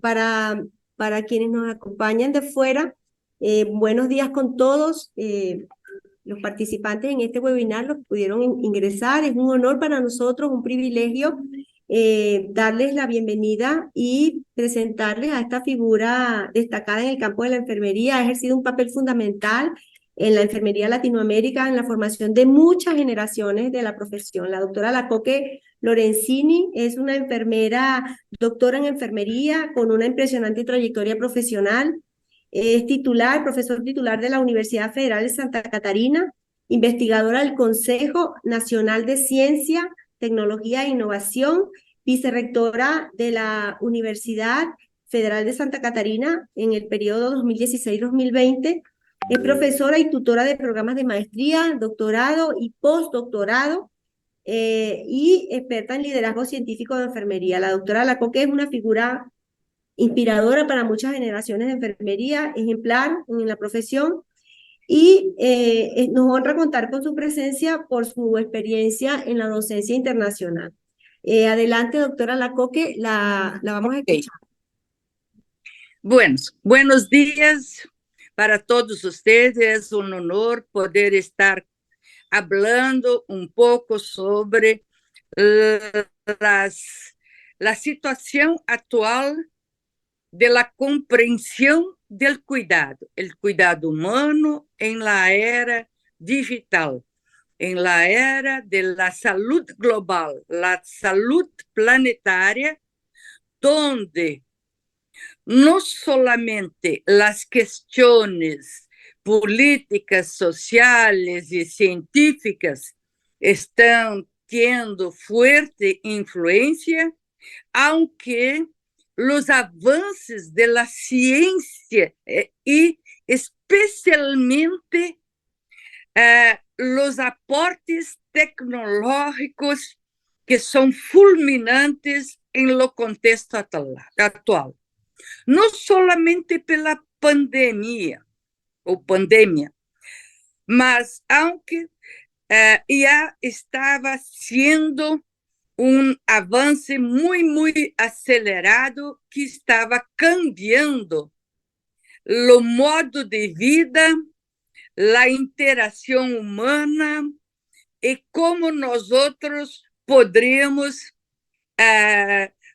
para, para quienes nos acompañan de fuera, buenos días con todos. Los participantes en este webinar, los que pudieron ingresar. Es un honor para nosotros, un privilegio darles la bienvenida y presentarles a esta figura destacada en el campo de la enfermería. Ha ejercido un papel fundamental en la enfermería Latinoamérica, en la formación de muchas generaciones de la profesión. La doctora Lacoque Lorenzini es una enfermera, doctora en enfermería, con una impresionante trayectoria profesional. Es titular, profesor titular de la Universidad Federal de Santa Catarina, investigadora del Consejo Nacional de Ciencia, Tecnología e Innovación, vicerrectora de la Universidad Federal de Santa Catarina en el periodo 2016-2020. Es profesora y tutora de programas de maestría, doctorado y postdoctorado, y experta en liderazgo científico de enfermería. La doctora Lacoque es una figura inspiradora para muchas generaciones de enfermería, ejemplar en la profesión, y nos honra contar con su presencia por su experiencia en la docencia internacional. Adelante, doctora Lacoque, la vamos a escuchar. Buenos días para todos ustedes. Es un honor poder estar hablando un poco sobre la situación actual de la comprensión del cuidado, el cuidado humano en la era digital, en la era de la salud global, la salud planetaria, donde no solamente las cuestiones políticas, sociales y científicas están teniendo fuerte influencia, aunque los avances de la ciencia y especialmente los aportes tecnológicos que son fulminantes en lo contexto actual. No solamente pela pandemia, mas aunque ya estaba siendo un avance muy acelerado que estaba cambiando o modo de vida, a interação humana e como nós outros poderíamos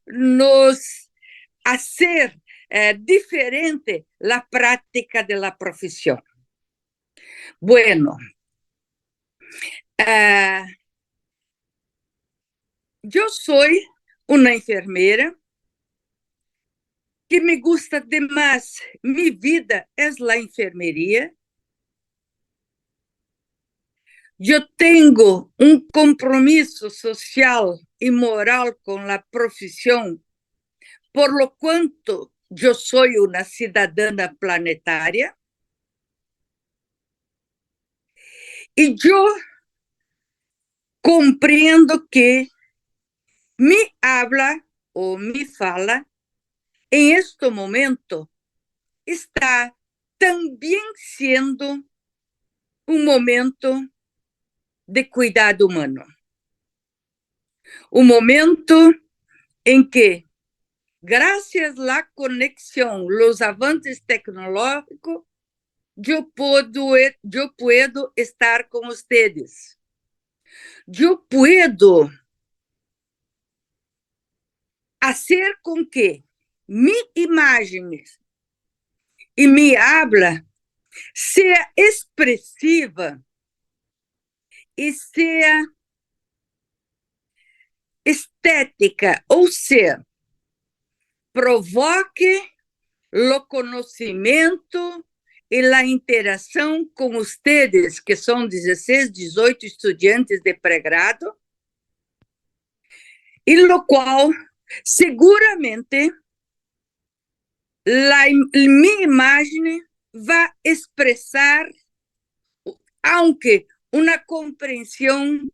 nos fazer diferente a prática da profissão. Bueno, eu sou uma enfermeira que me gusta demais. Mi vida é a enfermeria. Eu tenho um compromisso social e moral com a profissão, por lo quanto eu sou uma cidadã planetária. E eu compreendo que mi habla ou mi fala, em este momento, está também sendo um momento de cuidado humano. Um momento em que, graças à conexão, os avanços tecnológicos, eu puedo estar com vocês. Eu puedo fazer com que minhas imagens e minha habla seja expressiva e seja estética, ou seja, provoque o conhecimento e a interação com vocês, que são 16, 18 estudantes de pré-grado, e lo qual seguramente minha imagem vai expressar, aunque uma compreensão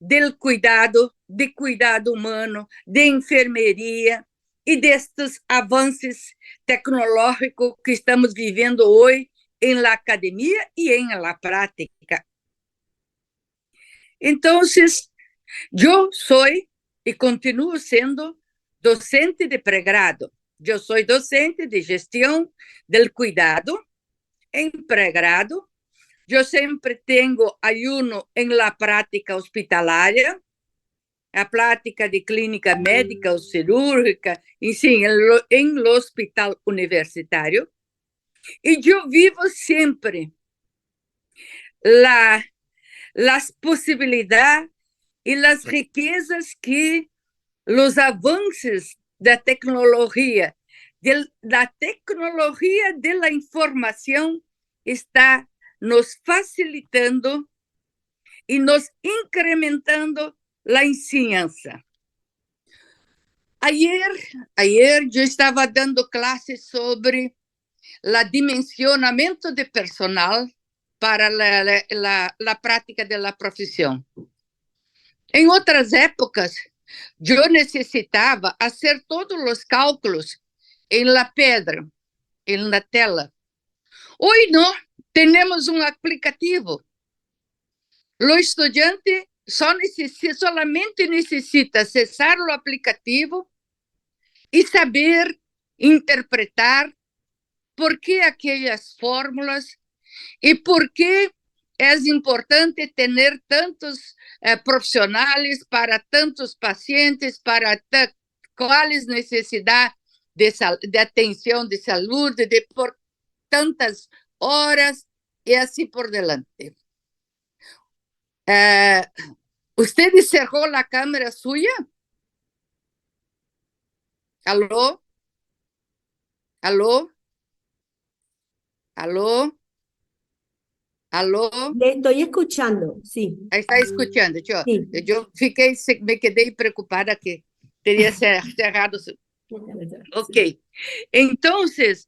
do cuidado, de cuidado humano, de enfermeria e destes avanços tecnológicos que estamos vivendo hoje em la academia e em la prática. Então, eu sou e continuo sendo docente de pré-grado. Yo soy docente de gestión del cuidado en pregrado. Yo siempre tengo ayuno en la práctica hospitalaria, a prática de clínica médica o cirúrgica, en el hospital universitario. Y yo vivo siempre las posibilidades y las riquezas que los avances de tecnología, de la tecnología de la información está nos facilitando y nos incrementando la enseñanza. Ayer yo estaba dando clases sobre el dimensionamiento de personal para la práctica de la profesión. En otras épocas, yo necesitaba hacer todos los cálculos en la piedra, en la tela. Hoy no, tenemos un aplicativo. Lo estudiante solamente necesita acessar o aplicativo e saber interpretar por que aquelas fórmulas e por que é importante ter tantos profissionais para tantos pacientes, para quais necessidades de atenção de saúde, por tantas horas e assim por delante. ¿Usted cerró la cámara suya? ¿Aló? ¿Aló? ¿Aló? ¿Aló? Le estoy escuchando, sí. Está escuchando. Sí. Yo me quedé preocupada que tenía cerrado. Ok. Entonces,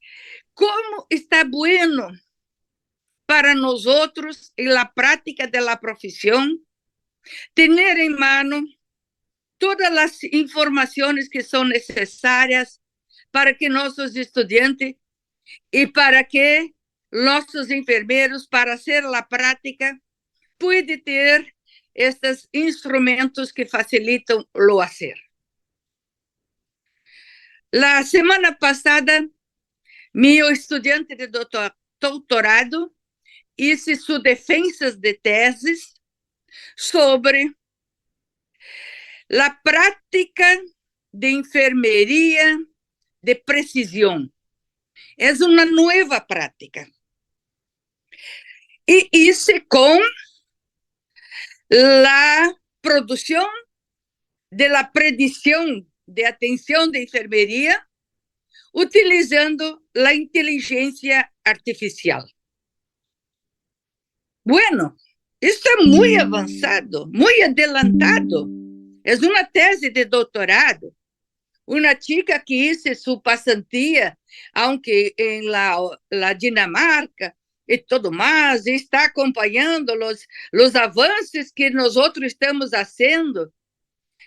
¿cómo está bueno para nosotros en la práctica de la profesión tener en mano todas las informaciones que son necesarias para que nuestros estudiantes y para que nuestros enfermeros, para hacer la práctica, puedan tener estos instrumentos que facilitan lo hacer? La semana pasada, mi estudiante de doctorado hizo sus defensas de tesis sobre la práctica de enfermería de precisión. Es una nueva práctica. Y hice con la producción de la predicción de atención de enfermería utilizando la inteligencia artificial. Bueno, está muy avanzado, muy adelantado. Es una tesis de doctorado. Una chica que hizo su pasantía, aunque en la Dinamarca y todo más, está acompañando los avances que nosotros estamos haciendo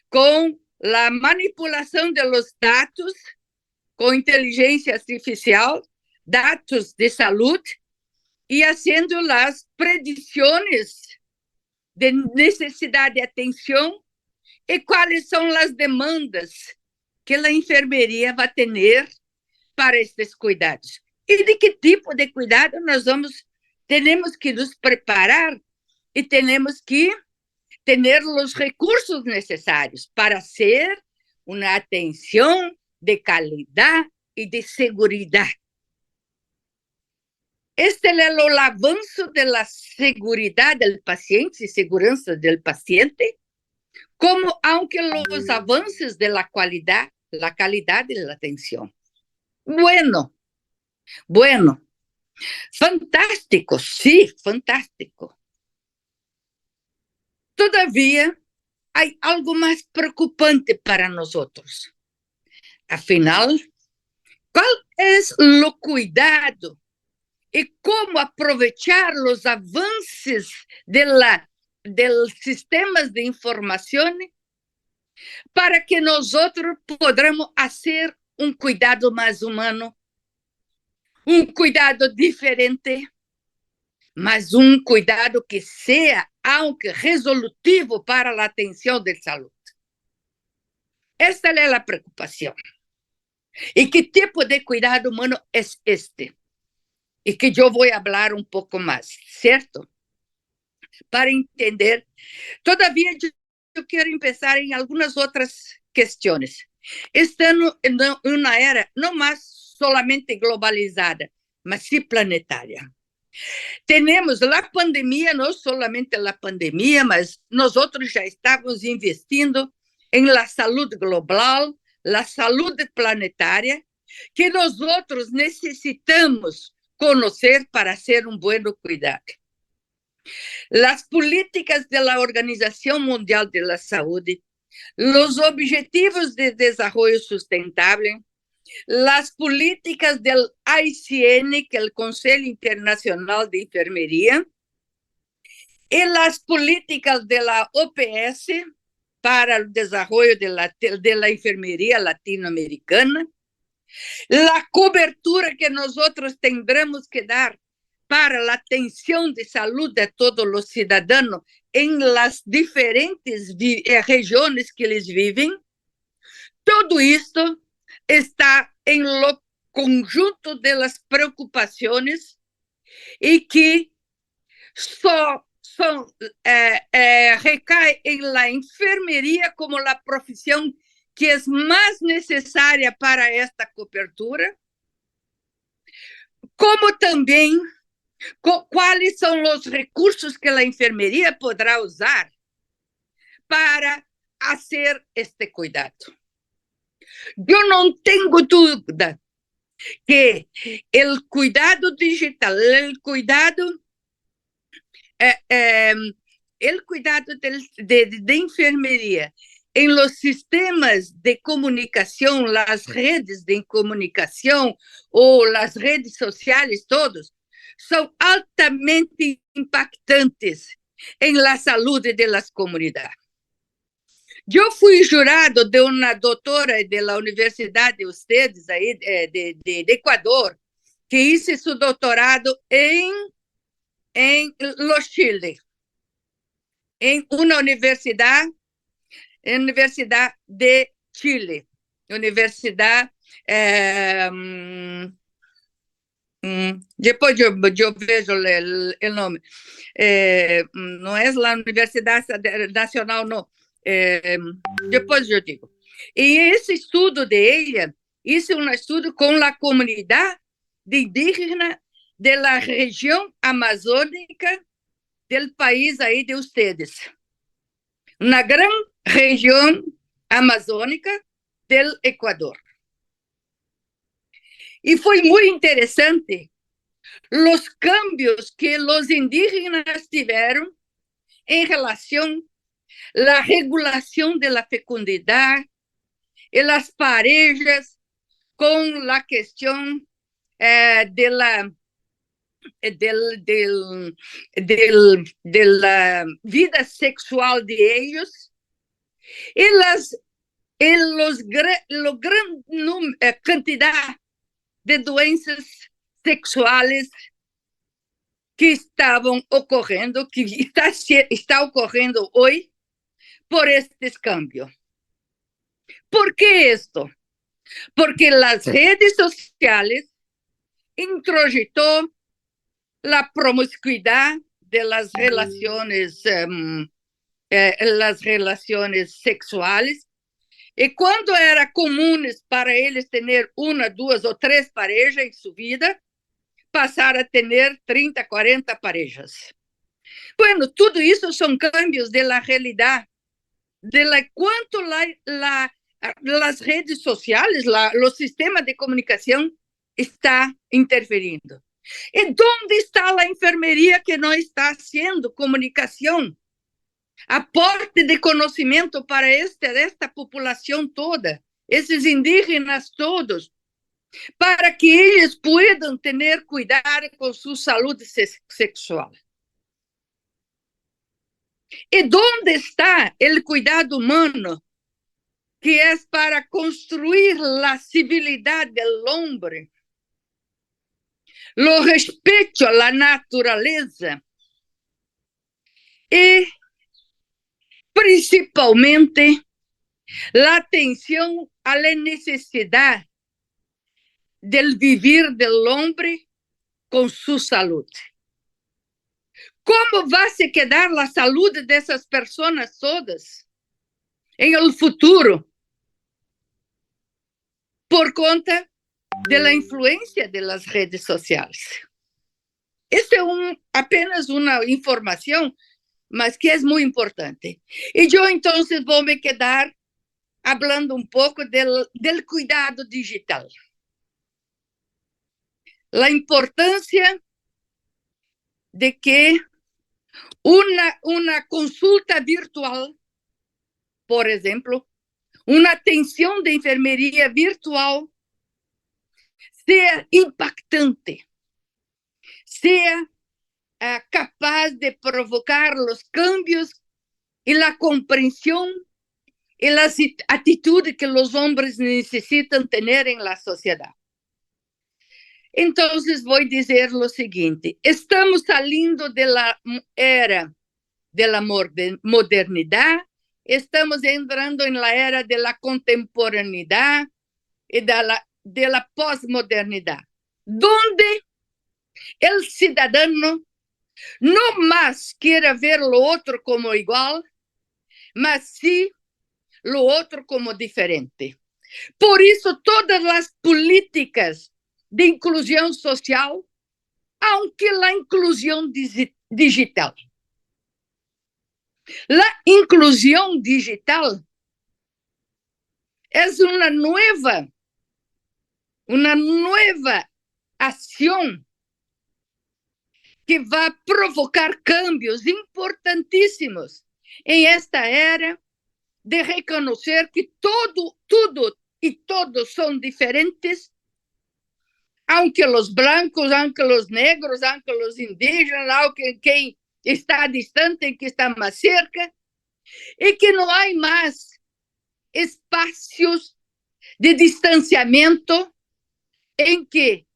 con la manipulación de los datos, con inteligencia artificial, datos de salud, y haciendo las predicciones de necesidad de atención y cuáles son las demandas que la enfermería va a tener para estos cuidados. Y de qué tipo de cuidado tenemos que nos preparar y tenemos que tener los recursos necesarios para hacer una atención de calidad y de seguridad. Este es el avance de la seguridad del paciente y seguridad del paciente, como aunque los avances de la calidad de la atención. Bueno, fantástico, sí, fantástico. Todavía hay algo más preocupante para nosotros. Afinal, ¿cuál es lo cuidado y cómo aprovechar los avances del sistemas de información para que nosotros podamos hacer un cuidado más humano, un cuidado diferente, mas un cuidado que sea, aunque resolutivo para la atención de salud? Esta es la preocupación. ¿Y qué tipo de cuidado humano es este? Y que yo voy a hablar un poco más, ¿cierto? Para entender. Todavía yo quiero empezar en algunas otras cuestiones. Estamos en una era no más solamente globalizada, mas sí planetaria. Tenemos la pandemia, no solamente la pandemia, mas nosotros ya estamos investindo en la salud global, la salud planetaria, que nosotros necesitamos conocer para hacer un buen cuidado. Las políticas de la Organización Mundial de la Salud, los objetivos de desarrollo sustentable, las políticas del ICN, que es el Consejo Internacional de Enfermería, y las políticas de la OPS para el desarrollo de la enfermería latinoamericana, la cobertura que nosotros tendremos que dar para la atención de salud de todos los ciudadanos en las diferentes regiones que les viven. Todo esto está en lo conjunto de las preocupaciones y que recae en la enfermería como la profesión que es más necesaria para esta cobertura, como también cuáles son los recursos que la enfermería podrá usar para hacer este cuidado. Yo no tengo duda que el cuidado digital, el cuidado de enfermería en los sistemas de comunicación, las redes de comunicación o las redes sociales, todos, son altamente impactantes en la salud de las comunidades. Yo fui jurado de una doctora de la Universidad de ustedes, ahí, de Ecuador, que hizo su doctorado en los Chile, en una universidad de Chile, universidad, después yo veo el nombre, no es la Universidad Nacional, no, después yo digo. Y ese estudio de ella, hice un estudio con la comunidad de indígena de la región amazónica del país ahí de ustedes. Una gran región amazónica del Ecuador. Y fue muy interesante los cambios que los indígenas tuvieron en relación a la regulación de la fecundidad y las parejas con la cuestión de la vida sexual de ellos y la gran cantidad de doenças sexuales que estaban ocurriendo, que está ocurriendo hoy por estos cambios. ¿Por qué esto? Porque las redes sociales introyectó la promiscuidad de las relaciones sexuales, y cuando era común para ellos tener una, dos o tres parejas en su vida, pasar a tener 30, 40 parejas. Bueno, todo eso son cambios de la realidad, de cuánto las redes sociales, los sistemas de comunicación está interferiendo. ¿Y dónde está la enfermería que no está haciendo comunicación? Aporte de conocimiento para esta población toda, esos indígenas todos, para que ellos puedan tener cuidado con su salud sexual. ¿Y dónde está el cuidado humano que es para construir la civilidad del hombre, lo respeto a la naturaleza y principalmente la atención a la necesidad del vivir del hombre con su salud. ¿Cómo va a quedar la salud de esas personas todas en el futuro? Por conta de la influencia de las redes sociales. Esta es apenas una información, mas que es muy importante. Y yo entonces voy a me quedar hablando un poco del cuidado digital. La importancia de que una consulta virtual, por ejemplo, una atención de enfermería virtual, sea impactante, sea capaz de provocar los cambios y la comprensión y las actitudes que los hombres necesitan tener en la sociedad. Entonces voy a decir lo siguiente: estamos saliendo de la era de la modernidad, estamos entrando en la era de la contemporaneidad y de la posmodernidad, donde el ciudadano no más quiere ver lo otro como igual, mas sí lo otro como diferente. Por eso todas las políticas de inclusión social, aunque la inclusión digital. La inclusión digital es una nueva acción que va a provocar cambios importantísimos en esta era de reconocer que todo y todos son diferentes, aunque los blancos, aunque los negros, aunque los indígenas, aunque quien está distante, que está más cerca, y que no hay más espacios de distanciamiento en que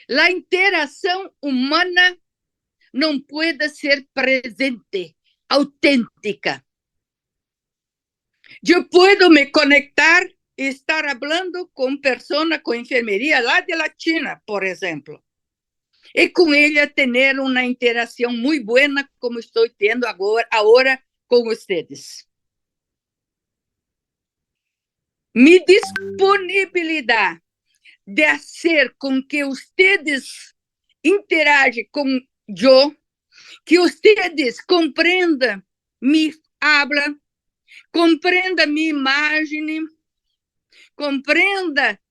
la interacción humana no pueda ser presente, auténtica. Yo puedo me conectar y estar hablando con personas con enfermería lá de la China, por ejemplo, y con ella tener una interacción muy buena como estoy teniendo ahora con ustedes. Mi disponibilidad de hacer con que ustedes interajan con yo, que ustedes comprendan mi habla, comprenda mi imagen, comprenda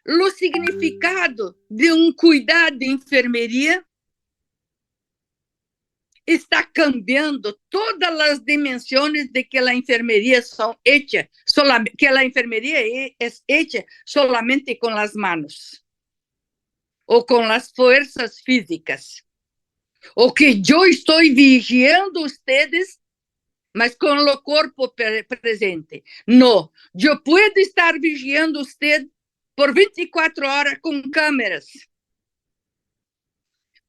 o significado de cuidado de enfermeria, está cambiando todas as dimensões de que a enfermeria são hechas, que a enfermeria é hecha solamente com as mãos, ou com as forças físicas, ou que eu estou vigiando ustedes, mas com o corpo presente. Não, eu posso estar vigiando usted por 24 horas com câmeras.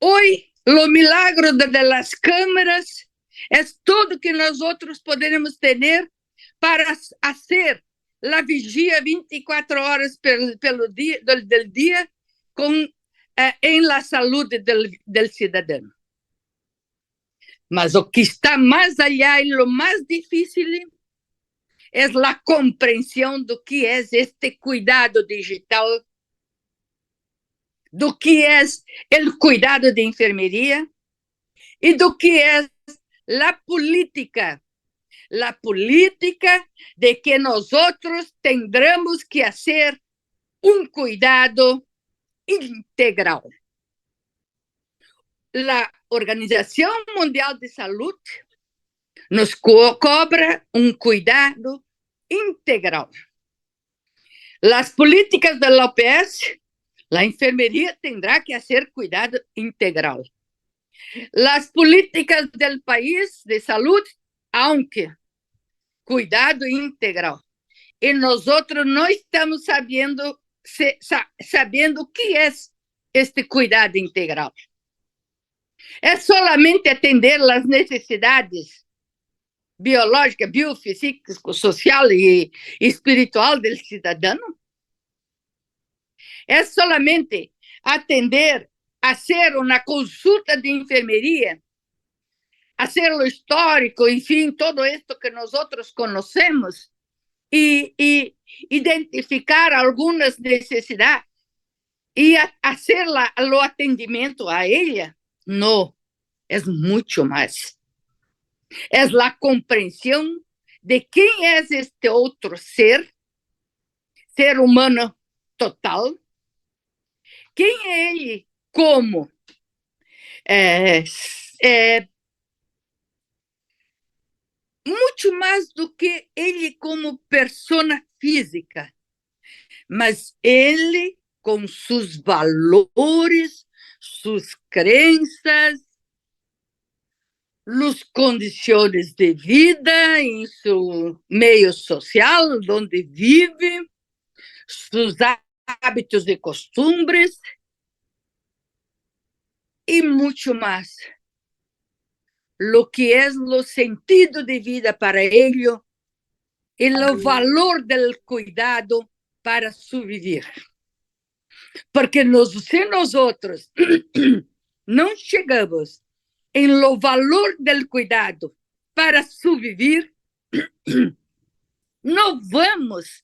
Hoje, o milagro de las câmeras é tudo que nós outros poderemos ter para fazer a vigia 24 horas pelo dia, del dia em la saúde del cidadão. Mas o que está mais allá e o mais difícil é a compreensão do que é este cuidado digital, do que é o cuidado de enfermeria e do que é a política de que nós outros tendremos que fazer cuidado integral. A Organização Mundial de Saúde nos cobra cuidado integral. As políticas da OPS, a enfermeria terá que fazer cuidado integral. As políticas do país de saúde, aunque cuidado integral. E nós outros não estamos sabendo o que é este cuidado integral. É solamente atender as necessidades biológica, biofísica, social e espiritual do cidadão? é solamente atender, fazer uma consulta de enfermeria, fazer o histórico, enfim, todo isso que nós outros conhecemos, e identificar algumas necessidades e fazer o atendimento a ela? Não, é muito mais. É a compreensão de quem é este outro ser humano total, quem é ele como muito mais do que ele como persona física, mas ele com seus valores, suas crenças, as condições de vida em seu meio social, onde vive, seus hábitos e costumes, e muito mais. Lo que é o sentido de vida para ele e o valor do cuidado para su viver. Porque se nós outros não chegamos em lo valor do cuidado para su viver, não vamos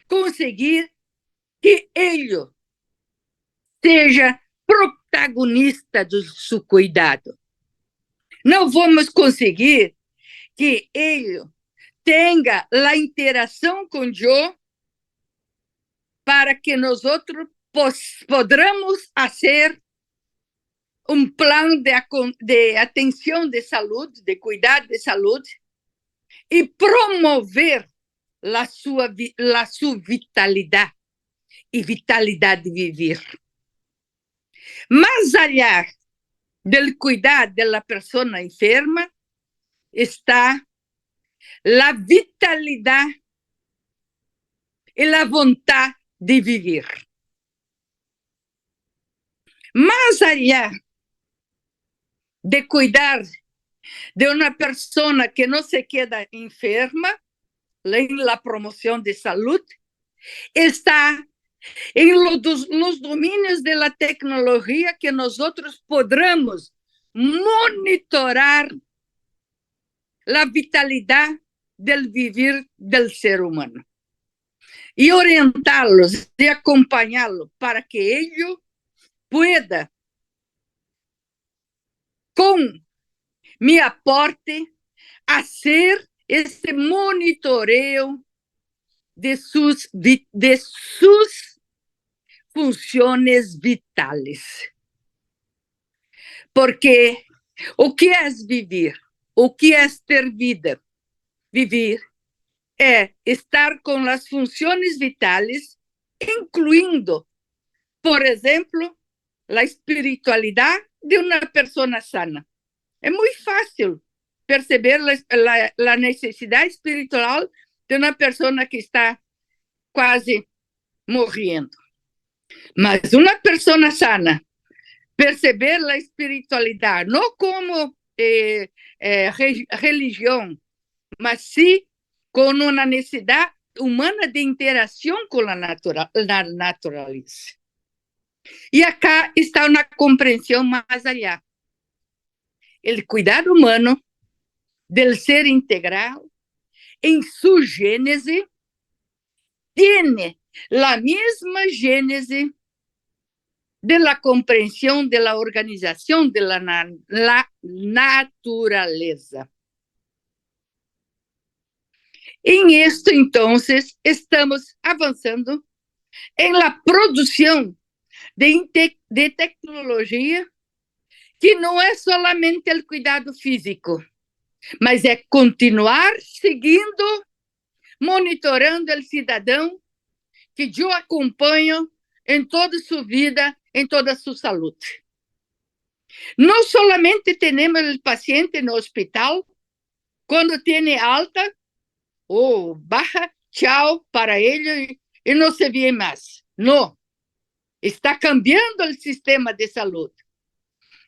conseguir que ele seja protagonista do seu cuidado. Não vamos conseguir que ele tenha a interação com eu para que nós podamos fazer plano de atenção de saúde, de cuidado de saúde, e promover a sua vitalidade e vitalidade de viver. Mais allá do cuidado da pessoa enferma, está a vitalidade e a vontade de viver. Mais allá de cuidar de uma pessoa que não se queda enferma, em la promoção de saúde, está em los domínios da tecnologia que nós podamos monitorar a vitalidade do viver do ser humano e orientá-los e acompanhá-los para que ele pueda, com meu aporte, fazer esse monitoreio de suas funções vitais. Porque o que é viver? O que é ter vida? Viver é estar com as funções vitais, incluindo, por exemplo, a espiritualidade de uma pessoa sana. É muito fácil perceber a necessidade espiritual de uma pessoa que está quase morrendo. Mas uma pessoa sana, perceber a espiritualidade, não como religião, mas sim com uma necessidade humana de interação com a natureza. E acá está uma compreensão mais allá. O cuidado humano del ser integral em sua gênese tem a mesma gênese de la compreensão de la organização de la naturaleza. Em esto, entonces, estamos avançando em la produção de tecnologia que não é solamente o cuidado físico, mas é continuar seguindo, monitorando o cidadão que eu acompanho em toda sua vida, em toda sua saúde. Não solamente temos o paciente no hospital, quando tem alta, ou baja, tchau para ele e não se vê mais. Não. Está cambiando o sistema de saúde.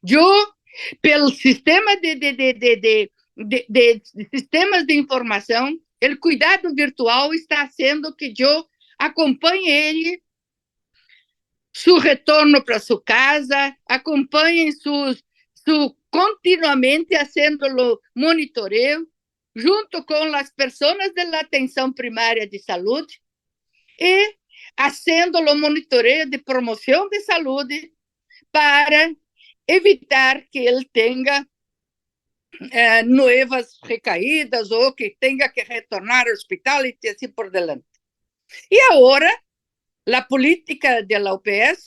Eu, pelo sistema de sistemas de informação, o cuidado virtual está sendo que eu acompanhe ele su retorno para su casa, acompanhem continuamente haciéndolo monitoreo junto con las personas de la atención primaria de salud y haciéndolo monitoreo de promoción de salud para evitar que ele tenha nuevas recaídas ou que tenha que retornar ao hospital e assim por diante. E agora, a política da OPS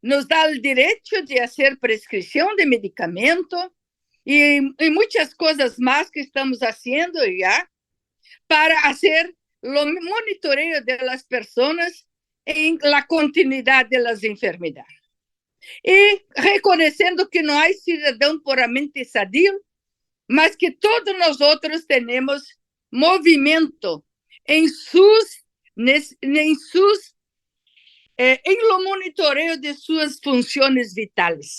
nos dá o direito de fazer prescrição de medicamento e muitas coisas mais que estamos fazendo já para fazer o monitoreio das pessoas em la continuidade das enfermidades. E reconhecendo que não há cidadão puramente sadio, mas que todos nós outros temos movimento em lo monitoreio de suas funções vitais.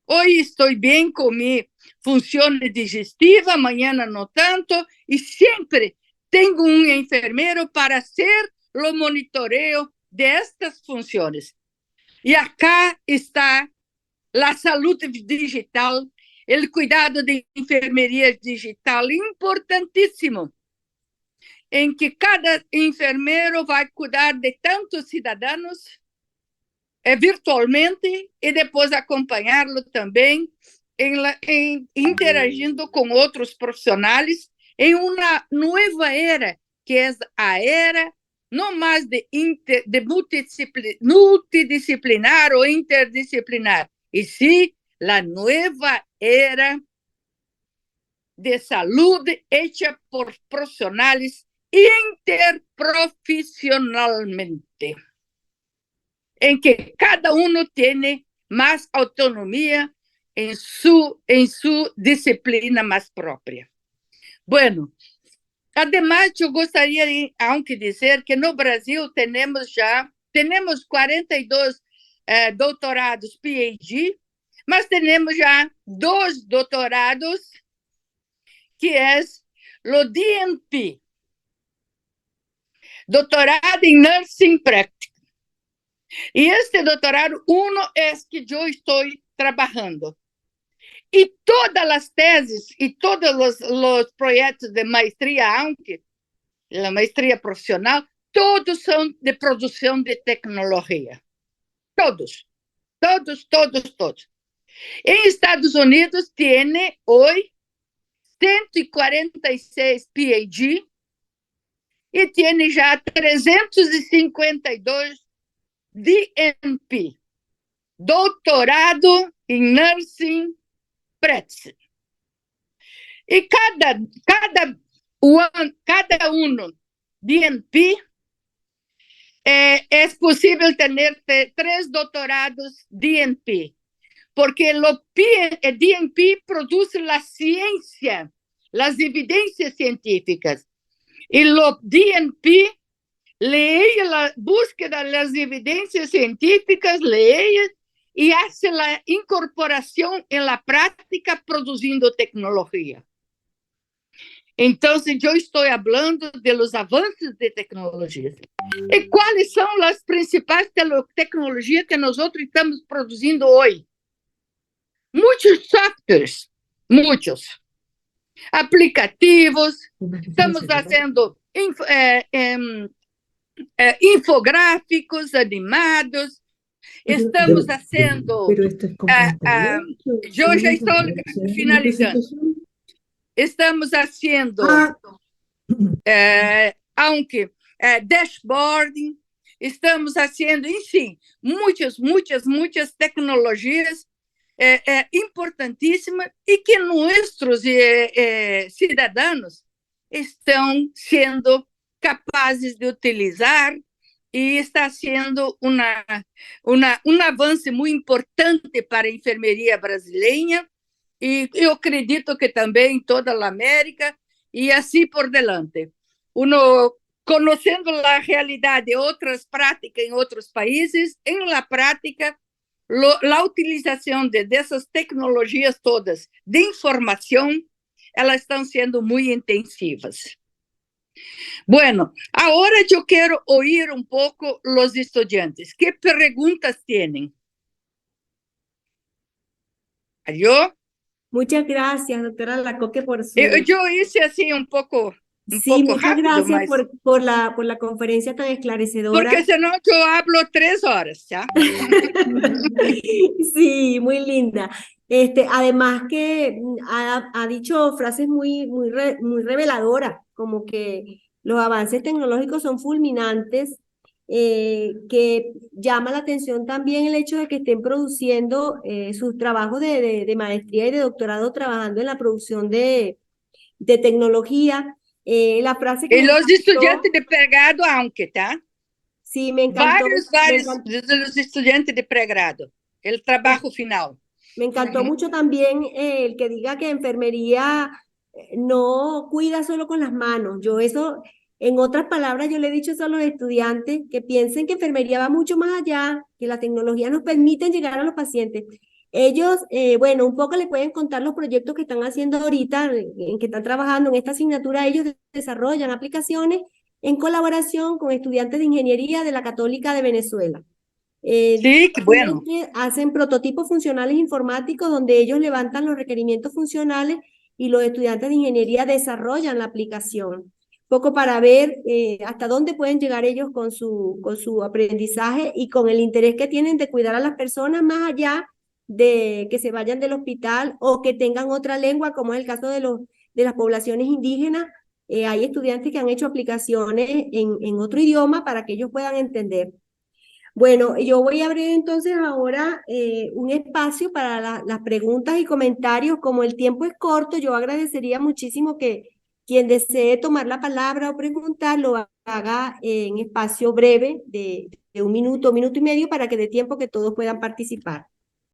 Hoje estou bem com minha função digestiva, amanhã não tanto, e sempre tenho enfermeiro para fazer o monitoreio destas funções. E acá está a saúde digital, o cuidado de enfermeria digital, importantíssimo, em que cada enfermeiro vai cuidar de tantos cidadãos virtualmente e depois acompanhá-lo também interagindo com outros profissionais em uma nova era, que é a era não mais de multidisciplinar ou interdisciplinar, e sim a nova era de saúde hecha por profissionais interprofissionalmente, em que cada um tem mais autonomia em sua disciplina mais própria. Bueno, además, eu gostaria de dizer que no Brasil temos 42 doutorados PhD, mas temos já 2 doutorados, que é o DNP, doutorado em Nursing Practice. E este doutorado, é que eu estou trabalhando. E todas as teses e todos os projetos de maestria, aunque a maestria profissional, todos são de produção de tecnologia. Todos. Em Estados Unidos, tem hoje 146 PhD e tem já 352 DNP, doutorado em Nursing Practice. E cada DNP é possível ter 3 doutorados DNP, porque o DNP produz a ciência, as evidências científicas, e o DNP leia a búsqueda das evidências científicas, leia e hace a incorporação em la prática produzindo tecnologia. Então, eu estou falando dos avanços de tecnologia. E quais são as principais tecnologias que nós estamos produzindo hoje? Muitos softwares, muitos aplicativos, estamos fazendo infográficos animados, estamos fazendo... eu já estou finalizando. Estamos fazendo dashboarding, estamos fazendo, enfim, muitas tecnologias importantíssimas e que nossos cidadãos estão sendo capazes de utilizar, e está sendo um avanço muito importante para a enfermeria brasileira, e eu acredito que também em toda a América, e assim por diante. Conhecendo a realidade de outras práticas em outros países, em la prática, a utilização dessas tecnologias todas de informação, elas estão sendo muito intensivas. Bueno, ahora yo quiero oír un poco los estudiantes. ¿Qué preguntas tienen? ¿Yo? Muchas gracias, doctora Lacoque, por su... Yo hice así un Sí, poco muchas rápido, gracias mas por la conferencia tan porque esclarecedora. senão yo hablo 3 horas, ¿ya? Sí, muy linda. Además que ha dicho frases muy reveladoras, como que los avances tecnológicos son fulminantes, que llama la atención también el hecho de que estén produciendo sus trabajos de maestría y de doctorado trabajando en la producción de tecnología. La frase que E me os estudiantes encantó, de pregrado, aunque, tá? sí, me Vários encantó. dos estudiantes de pregrado. El trabajo final. Me encantó Uhum. mucho también el que diga que enfermería no cuida solo con las manos. Yo eso, en otras palabras, yo le he dicho eso a los estudiantes, que piensen que enfermería va mucho más allá, que la tecnología nos permite llegar a los pacientes. Ellos, bueno, un poco le pueden contar los proyectos que están haciendo ahorita, en que están trabajando en esta asignatura. Ellos desarrollan aplicaciones en colaboración con estudiantes de ingeniería de la Católica de Venezuela. Sí, que bueno. Básicamente hacen prototipos funcionales informáticos donde ellos levantan los requerimientos funcionales y los estudiantes de ingeniería desarrollan la aplicación. Poco para ver hasta dónde pueden llegar ellos con su aprendizaje y con el interés que tienen de cuidar a las personas más allá de que se vayan del hospital o que tengan otra lengua, como es el caso de las poblaciones indígenas. Hay estudiantes que han hecho aplicaciones en otro idioma para que ellos puedan entender. Bueno, yo voy a abrir entonces ahora un espacio para las preguntas y comentarios. Como el tiempo es corto, yo agradecería muchísimo que quien desee tomar la palabra o preguntar lo haga en espacio breve de un minuto y medio para que dé tiempo que todos puedan participar.